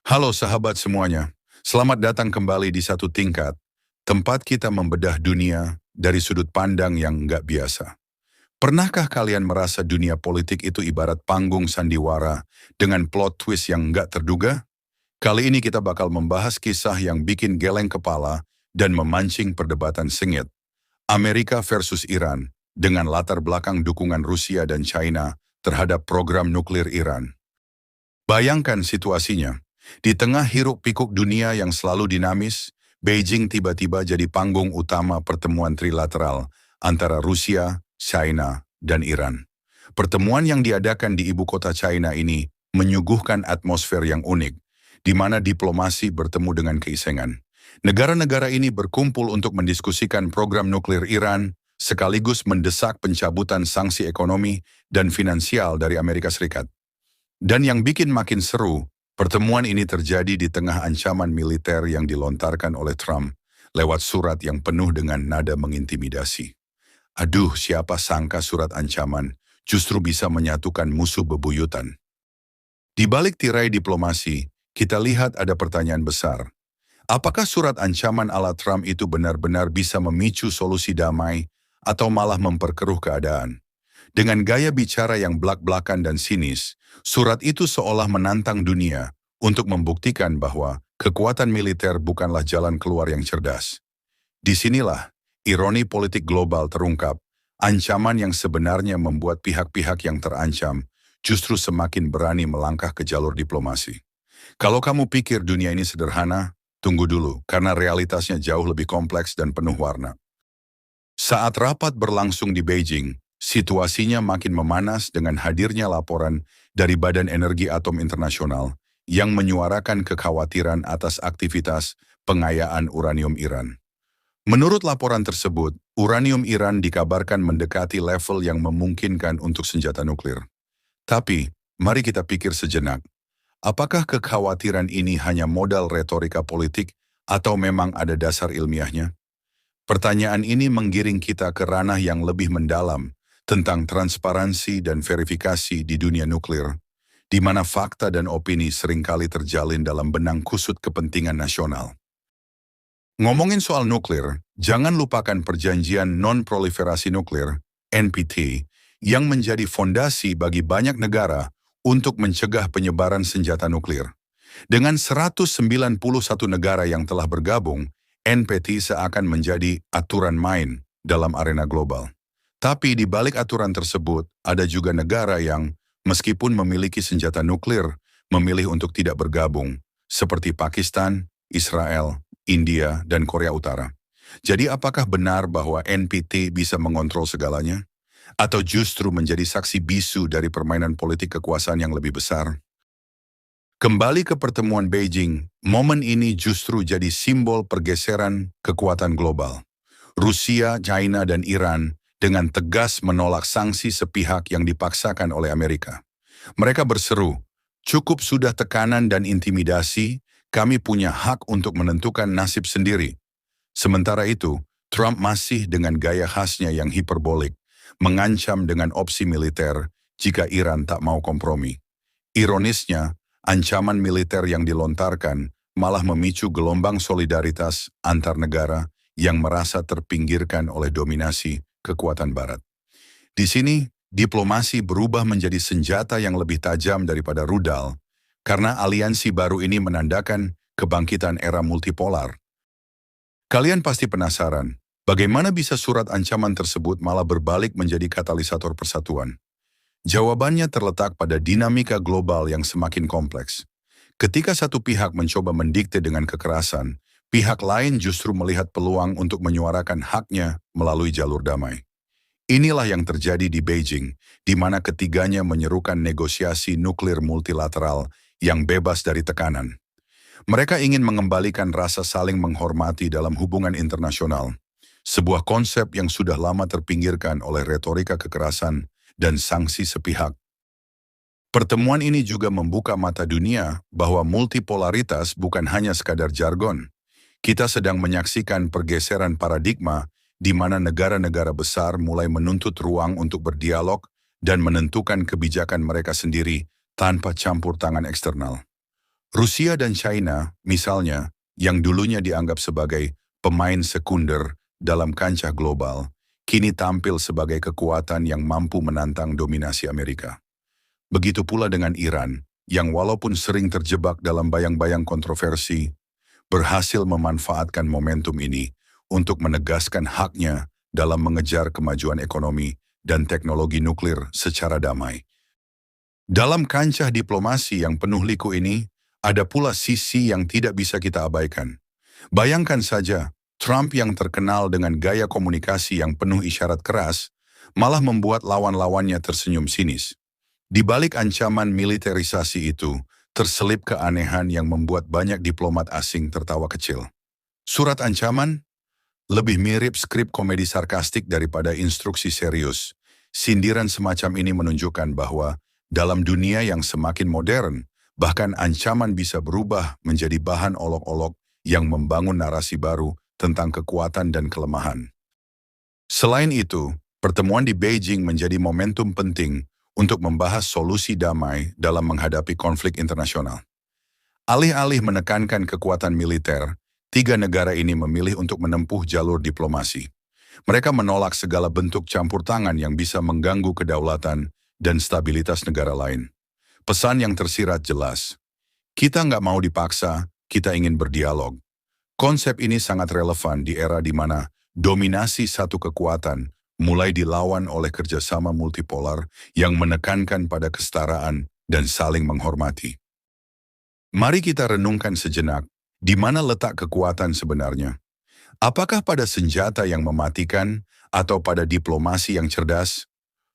Halo sahabat semuanya, selamat datang kembali di Satu Tingkat, tempat kita membedah dunia dari sudut pandang yang nggak biasa. Pernahkah kalian merasa dunia politik itu ibarat panggung sandiwara dengan plot twist yang nggak terduga? Kali ini kita bakal membahas kisah yang bikin geleng kepala dan memancing perdebatan sengit. Amerika versus Iran, dengan latar belakang dukungan Rusia dan China terhadap program nuklir Iran. Bayangkan situasinya. Di tengah hiruk-pikuk dunia yang selalu dinamis, Beijing tiba-tiba jadi panggung utama pertemuan trilateral antara Rusia, China, dan Iran. Pertemuan yang diadakan di ibu kota China ini menyuguhkan atmosfer yang unik, di mana diplomasi bertemu dengan keisengan. Negara-negara ini berkumpul untuk mendiskusikan program nuklir Iran, sekaligus mendesak pencabutan sanksi ekonomi dan finansial dari Amerika Serikat. Dan yang bikin makin seru, pertemuan ini terjadi di tengah ancaman militer yang dilontarkan oleh Trump lewat surat yang penuh dengan nada mengintimidasi. Aduh, siapa sangka surat ancaman justru bisa menyatukan musuh bebuyutan. Di balik tirai diplomasi, kita lihat ada pertanyaan besar. Apakah surat ancaman ala Trump itu benar-benar bisa memicu solusi damai atau malah memperkeruh keadaan? Dengan gaya bicara yang blak-blakan dan sinis, surat itu seolah menantang dunia untuk membuktikan bahwa kekuatan militer bukanlah jalan keluar yang cerdas. Disinilah ironi politik global terungkap, ancaman yang sebenarnya membuat pihak-pihak yang terancam justru semakin berani melangkah ke jalur diplomasi. Kalau kamu pikir dunia ini sederhana, tunggu dulu, karena realitasnya jauh lebih kompleks dan penuh warna. Saat rapat berlangsung di Beijing, situasinya makin memanas dengan hadirnya laporan dari Badan Energi Atom Internasional yang menyuarakan kekhawatiran atas aktivitas pengayaan uranium Iran. Menurut laporan tersebut, uranium Iran dikabarkan mendekati level yang memungkinkan untuk senjata nuklir. Tapi, mari kita pikir sejenak. Apakah kekhawatiran ini hanya modal retorika politik atau memang ada dasar ilmiahnya? Pertanyaan ini menggiring kita ke ranah yang lebih mendalam tentang transparansi dan verifikasi di dunia nuklir, di mana fakta dan opini seringkali terjalin dalam benang kusut kepentingan nasional. Ngomongin soal nuklir, jangan lupakan perjanjian non-proliferasi nuklir, NPT, yang menjadi fondasi bagi banyak negara untuk mencegah penyebaran senjata nuklir. Dengan 191 negara yang telah bergabung, NPT seakan menjadi aturan main dalam arena global. Tapi di balik aturan tersebut, ada juga negara yang, meskipun memiliki senjata nuklir, memilih untuk tidak bergabung, seperti Pakistan, Israel, India, dan Korea Utara. Jadi apakah benar bahwa NPT bisa mengontrol segalanya? Atau justru menjadi saksi bisu dari permainan politik kekuasaan yang lebih besar? Kembali ke pertemuan Beijing, momen ini justru jadi simbol pergeseran kekuatan global. Rusia, China, dan Iran dengan tegas menolak sanksi sepihak yang dipaksakan oleh Amerika. Mereka berseru, cukup sudah tekanan dan intimidasi, kami punya hak untuk menentukan nasib sendiri. Sementara itu, Trump masih dengan gaya khasnya yang hiperbolik, mengancam dengan opsi militer jika Iran tak mau kompromi. Ironisnya, ancaman militer yang dilontarkan malah memicu gelombang solidaritas antar negara yang merasa terpinggirkan oleh dominasi kekuatan Barat. Di sini, diplomasi berubah menjadi senjata yang lebih tajam daripada rudal, karena aliansi baru ini menandakan kebangkitan era multipolar. Kalian pasti penasaran, bagaimana bisa surat ancaman tersebut malah berbalik menjadi katalisator persatuan? Jawabannya terletak pada dinamika global yang semakin kompleks. Ketika satu pihak mencoba mendikte dengan kekerasan, pihak lain justru melihat peluang untuk menyuarakan haknya melalui jalur damai. Inilah yang terjadi di Beijing, di mana ketiganya menyerukan negosiasi nuklir multilateral yang bebas dari tekanan. Mereka ingin mengembalikan rasa saling menghormati dalam hubungan internasional, sebuah konsep yang sudah lama terpinggirkan oleh retorika kekerasan dan sanksi sepihak. Pertemuan ini juga membuka mata dunia bahwa multipolaritas bukan hanya sekadar jargon. Kita sedang menyaksikan pergeseran paradigma di mana negara-negara besar mulai menuntut ruang untuk berdialog dan menentukan kebijakan mereka sendiri tanpa campur tangan eksternal. Rusia dan China, misalnya, yang dulunya dianggap sebagai pemain sekunder dalam kancah global, kini tampil sebagai kekuatan yang mampu menantang dominasi Amerika. Begitu pula dengan Iran, yang walaupun sering terjebak dalam bayang-bayang kontroversi, berhasil memanfaatkan momentum ini untuk menegaskan haknya dalam mengejar kemajuan ekonomi dan teknologi nuklir secara damai. Dalam kancah diplomasi yang penuh liku ini, ada pula sisi yang tidak bisa kita abaikan. Bayangkan saja, Trump yang terkenal dengan gaya komunikasi yang penuh isyarat keras, malah membuat lawan-lawannya tersenyum sinis. Di balik ancaman militerisasi itu, terselip keanehan yang membuat banyak diplomat asing tertawa kecil. Surat ancaman lebih mirip skrip komedi sarkastik daripada instruksi serius. Sindiran semacam ini menunjukkan bahwa dalam dunia yang semakin modern, bahkan ancaman bisa berubah menjadi bahan olok-olok yang membangun narasi baru tentang kekuatan dan kelemahan. Selain itu, pertemuan di Beijing menjadi momentum penting untuk membahas solusi damai dalam menghadapi konflik internasional. Alih-alih menekankan kekuatan militer, tiga negara ini memilih untuk menempuh jalur diplomasi. Mereka menolak segala bentuk campur tangan yang bisa mengganggu kedaulatan dan stabilitas negara lain. Pesan yang tersirat jelas. Kita nggak mau dipaksa, kita ingin berdialog. Konsep ini sangat relevan di era di mana dominasi satu kekuatan mulai dilawan oleh kerjasama multipolar yang menekankan pada kesetaraan dan saling menghormati. Mari kita renungkan sejenak, di mana letak kekuatan sebenarnya? Apakah pada senjata yang mematikan atau pada diplomasi yang cerdas?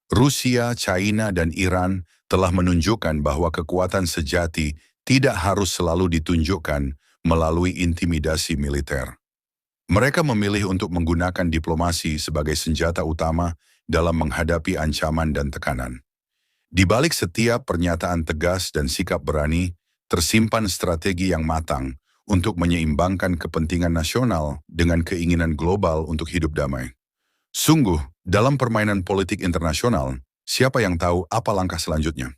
Rusia, China, dan Iran telah menunjukkan bahwa kekuatan sejati tidak harus selalu ditunjukkan melalui intimidasi militer. Mereka memilih untuk menggunakan diplomasi sebagai senjata utama dalam menghadapi ancaman dan tekanan. Di balik setiap pernyataan tegas dan sikap berani, tersimpan strategi yang matang untuk menyeimbangkan kepentingan nasional dengan keinginan global untuk hidup damai. Sungguh, dalam permainan politik internasional, siapa yang tahu apa langkah selanjutnya?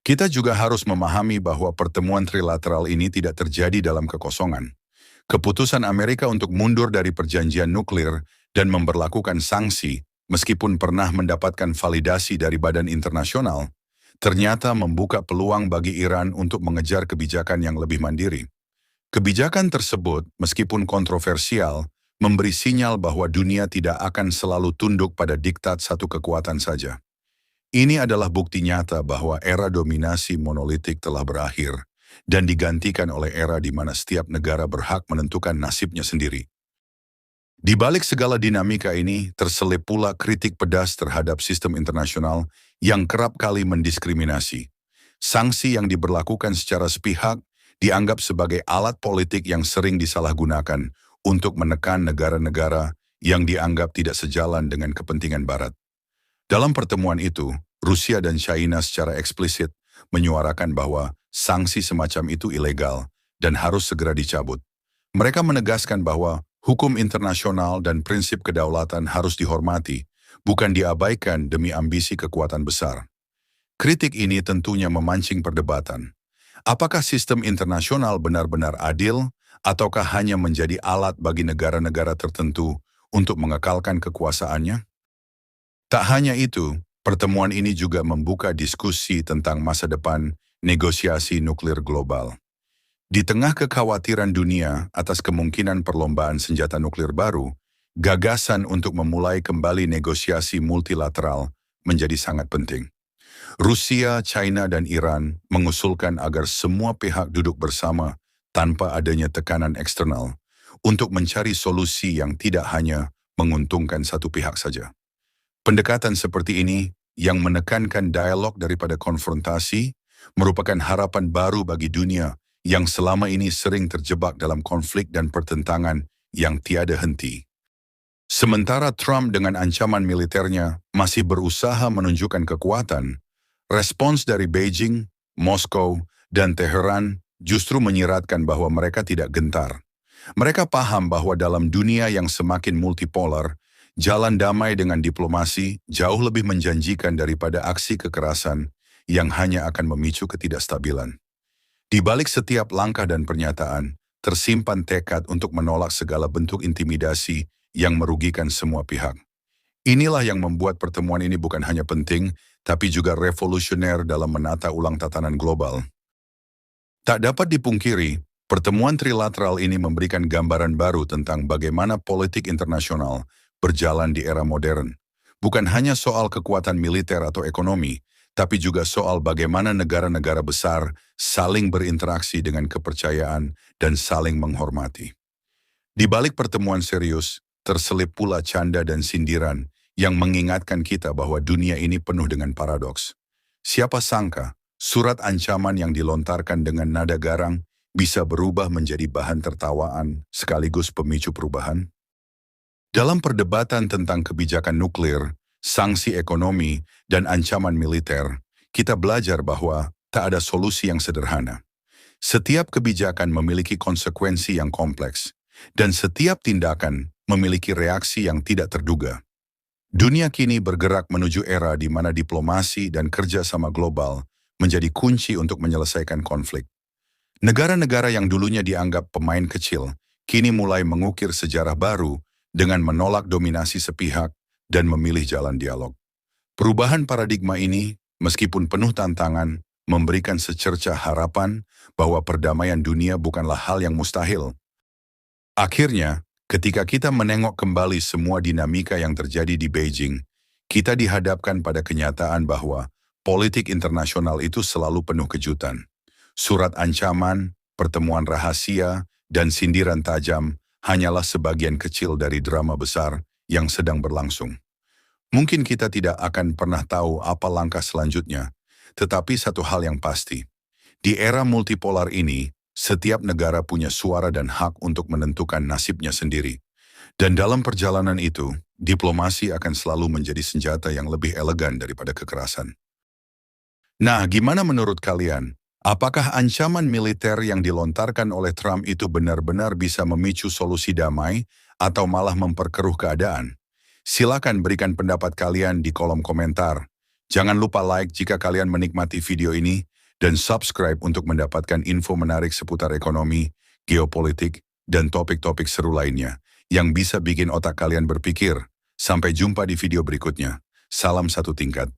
Kita juga harus memahami bahwa pertemuan trilateral ini tidak terjadi dalam kekosongan. Keputusan Amerika untuk mundur dari perjanjian nuklir dan memberlakukan sanksi, meskipun pernah mendapatkan validasi dari badan internasional, ternyata membuka peluang bagi Iran untuk mengejar kebijakan yang lebih mandiri. Kebijakan tersebut, meskipun kontroversial, memberi sinyal bahwa dunia tidak akan selalu tunduk pada diktat satu kekuatan saja. Ini adalah bukti nyata bahwa era dominasi monolitik telah berakhir dan digantikan oleh era di mana setiap negara berhak menentukan nasibnya sendiri. Di balik segala dinamika ini, terselip pula kritik pedas terhadap sistem internasional yang kerap kali mendiskriminasi. Sanksi yang diberlakukan secara sepihak dianggap sebagai alat politik yang sering disalahgunakan untuk menekan negara-negara yang dianggap tidak sejalan dengan kepentingan Barat. Dalam pertemuan itu, Rusia dan China secara eksplisit menyuarakan bahwa sanksi semacam itu ilegal dan harus segera dicabut. Mereka menegaskan bahwa hukum internasional dan prinsip kedaulatan harus dihormati, bukan diabaikan demi ambisi kekuatan besar. Kritik ini tentunya memancing perdebatan. Apakah sistem internasional benar-benar adil, ataukah hanya menjadi alat bagi negara-negara tertentu untuk mengekalkan kekuasaannya? Tak hanya itu, pertemuan ini juga membuka diskusi tentang masa depan negosiasi nuklir global. Di tengah kekhawatiran dunia atas kemungkinan perlombaan senjata nuklir baru, gagasan untuk memulai kembali negosiasi multilateral menjadi sangat penting. Rusia, China, dan Iran mengusulkan agar semua pihak duduk bersama tanpa adanya tekanan eksternal untuk mencari solusi yang tidak hanya menguntungkan satu pihak saja. Pendekatan seperti ini yang menekankan dialog daripada konfrontasi merupakan harapan baru bagi dunia yang selama ini sering terjebak dalam konflik dan pertentangan yang tiada henti. Sementara Trump dengan ancaman militernya masih berusaha menunjukkan kekuatan, respons dari Beijing, Moskow, dan Teheran justru menyiratkan bahwa mereka tidak gentar. Mereka paham bahwa dalam dunia yang semakin multipolar, jalan damai dengan diplomasi jauh lebih menjanjikan daripada aksi kekerasan yang hanya akan memicu ketidakstabilan. Di balik setiap langkah dan pernyataan, tersimpan tekad untuk menolak segala bentuk intimidasi yang merugikan semua pihak. Inilah yang membuat pertemuan ini bukan hanya penting, tapi juga revolusioner dalam menata ulang tatanan global. Tak dapat dipungkiri, pertemuan trilateral ini memberikan gambaran baru tentang bagaimana politik internasional berjalan di era modern. Bukan hanya soal kekuatan militer atau ekonomi, tapi juga soal bagaimana negara-negara besar saling berinteraksi dengan kepercayaan dan saling menghormati. Di balik pertemuan serius, terselip pula canda dan sindiran yang mengingatkan kita bahwa dunia ini penuh dengan paradoks. Siapa sangka, surat ancaman yang dilontarkan dengan nada garang bisa berubah menjadi bahan tertawaan sekaligus pemicu perubahan? Dalam perdebatan tentang kebijakan nuklir, sanksi ekonomi, dan ancaman militer, kita belajar bahwa tak ada solusi yang sederhana. Setiap kebijakan memiliki konsekuensi yang kompleks, dan setiap tindakan memiliki reaksi yang tidak terduga. Dunia kini bergerak menuju era di mana diplomasi dan kerjasama global menjadi kunci untuk menyelesaikan konflik. Negara-negara yang dulunya dianggap pemain kecil, kini mulai mengukir sejarah baru dengan menolak dominasi sepihak dan memilih jalan dialog. Perubahan paradigma ini, meskipun penuh tantangan, memberikan secercah harapan bahwa perdamaian dunia bukanlah hal yang mustahil. Akhirnya, ketika kita menengok kembali semua dinamika yang terjadi di Beijing, kita dihadapkan pada kenyataan bahwa politik internasional itu selalu penuh kejutan. Surat ancaman, pertemuan rahasia, dan sindiran tajam hanyalah sebagian kecil dari drama besar yang sedang berlangsung. Mungkin kita tidak akan pernah tahu apa langkah selanjutnya, tetapi satu hal yang pasti, di era multipolar ini, setiap negara punya suara dan hak untuk menentukan nasibnya sendiri. Dan dalam perjalanan itu, diplomasi akan selalu menjadi senjata yang lebih elegan daripada kekerasan. Nah, gimana menurut kalian? Apakah ancaman militer yang dilontarkan oleh Trump itu benar-benar bisa memicu solusi damai atau malah memperkeruh keadaan? Silakan berikan pendapat kalian di kolom komentar. Jangan lupa like jika kalian menikmati video ini, dan subscribe untuk mendapatkan info menarik seputar ekonomi, geopolitik, dan topik-topik seru lainnya yang bisa bikin otak kalian berpikir. Sampai jumpa di video berikutnya. Salam satu tingkat.